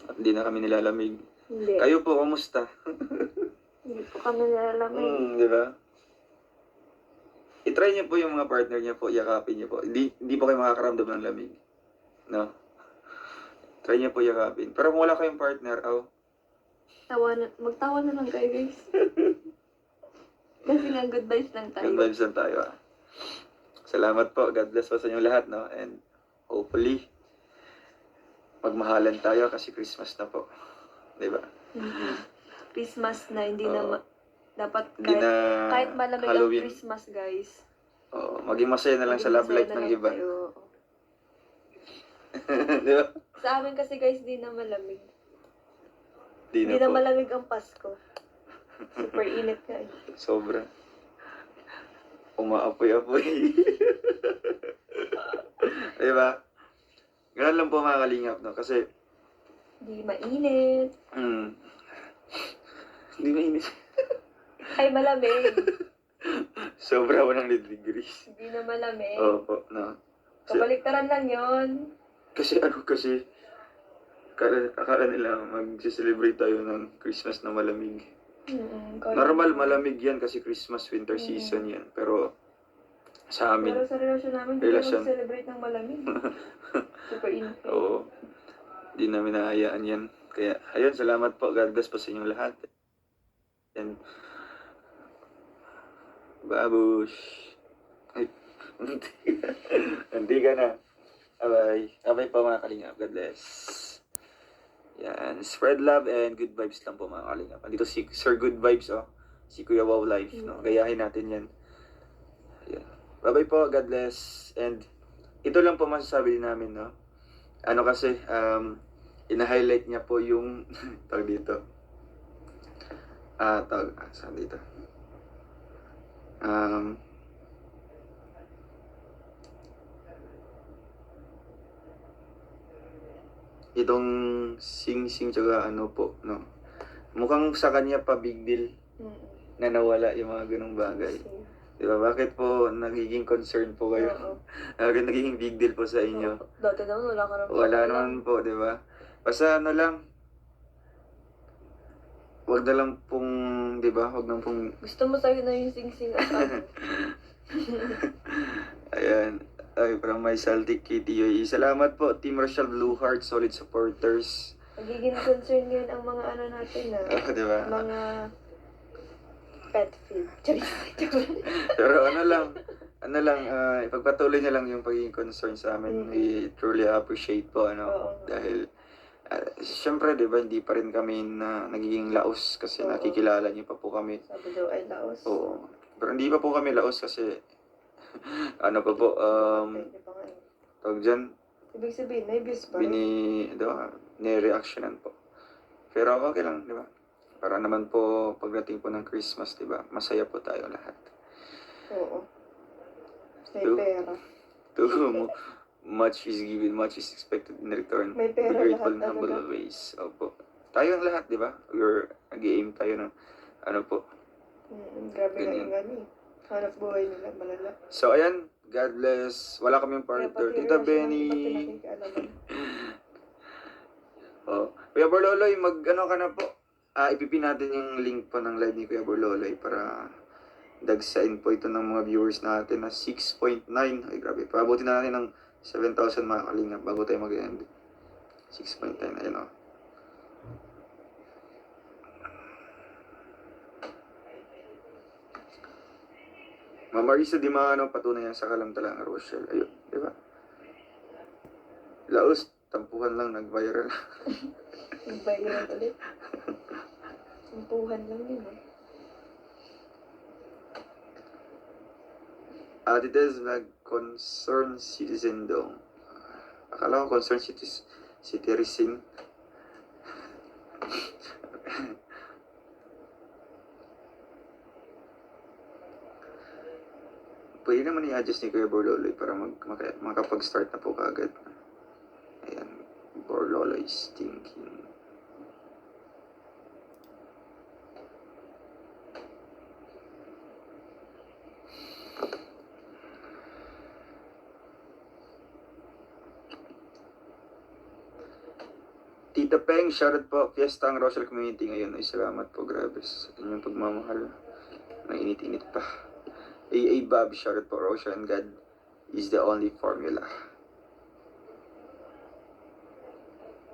At hindi na kami nilalamig. Hindi. Kayo po, kamusta? Hindi po kami nilalamig. Di ba? I-try niyo po yung mga partner niyo po, yakapin niyo po. Hindi po kayo makakaramdam ng lamig. No? Try niyo po yakapin. Pero kung wala kayong partner, Magtawa na lang kayo, guys. Kasi nga good vibes lang tayo. good vibes lang tayo. Salamat po. God bless po sa inyo lahat, no? And hopefully, magmahalan tayo kasi Christmas na po. Di ba? Christmas na, hindi na dapat Hindi na kahit malamig Halloween. ang Christmas, guys. Oo, maging masaya na lang sa love life ng iba. Di ba? Sa amin kasi, guys, di na malamig. Di Hindi na na po. malamig ang Pasko. Super init nga eh. Sobra. Umaapoy-apoy. Di ba? Ganun lang po mga kalingap, no? Kasi, Di mainit. hindi mainit. Ay, malamig. Sobra 100 degrees. Hindi na malamig. Opo, no? Kabaliktaran lang yon. Kasi akala nila mag-celebrate tayo ng Christmas na malamig. Normal malamig yan kasi Christmas, winter season yan. Pero sa amin, Pero sa relasyon namin, hindi relasyon. kami celebrate ng malamig. Super init. oo, di namin nahayaan yan. Kaya, ayun, salamat po. God bless po sa inyong lahat. And, babush. Ay, hindi ka na. Bye-bye. Bye-bye po mga kalingap. God bless. Yan. Spread love and good vibes lang po mga kalingap. Andito si Sir Good Vibes, oh. Si Kuya Wow Life, no? Gayahin natin yan. Yan. Bye-bye po. God bless. And ito lang po masasabi din namin, no? Ano kasi, ina-highlight niya po yung tawag dito. Saan dito? Itong sing-sing tsaka ano po, no? Mukhang sa kanya pa big deal na nawala yung mga ganong bagay. Diba? Bakit po nagiging concern po kayo? Bakit nagiging big deal po sa inyo? Dati naman wala ka naman. Wala naman po, diba? Basta ano lang, wag na lang pong, diba? Wag na pong... Gusto mo sa'yo na yung sing-sing at ano? Ayan. Ay, from my salty kitty UAE. Salamat po, Team Rochelle Blue Heart, solid supporters. Magiging concern yun ang mga ano natin na. Diba? Mga pet feed. Pero ano lang, ipagpatuloy niya lang yung pagiging concern sa amin. We truly appreciate po, ano, dahil, syempre, di ba, hindi pa rin kami na nagiging laos kasi nakikilala niyo pa po kami. Sabi daw ay laos. Oo. Pero hindi pa po kami laos kasi, ano pa po, tawag dyan, Ibig sabihin, may views pa rin. ni-reactionan po. Pero okay lang, di ba? Para naman po, pagdating po ng Christmas, di ba, masaya po tayo lahat. Oo. May pera. Too much is given, much is expected in return. May pera Be grateful lahat and humble talaga. always. Opo. Tayo ang lahat, di ba? Nag-aim tayo ng, ano po. Grabe na Ganyan. yung gani. Hanap buhay nila, malala. So, ayan. God bless. Wala kaming partner. Tita Benny. Oh. Kuya Borloloy, ano ka na po? Ipipin natin yung link po ng live ni Kuya Borloloy para dagsain po ito ng mga viewers natin na 6.9. Ay, grabe. Paabutin na natin ng 7,000 mga kalingap bago tayo mag-end. 6.9. Ayun, oh. Mama Marisa Di Maano, patunay yan sa kalamtalang Rochelle. Ayun, di ba? Laos, tampuhan lang, nag-viral. Nag-viral ulit. Tampuhan lang yun, eh. Titez Vlog, concerned citizen daw. Akala ko concerned citizen. Pwede naman i-adjust ni Kuya Borloloy para makapag-start na po kagad. Ayan, Borloloy is thinking. Tita Peng, shoutout po. Fiesta ang Rochelle Community ngayon. Ay, salamat po. Grabe sa inyong pagmamahal. Mainit-init pa. AA Bob, shoutout po. Rochelle and God is the only formula.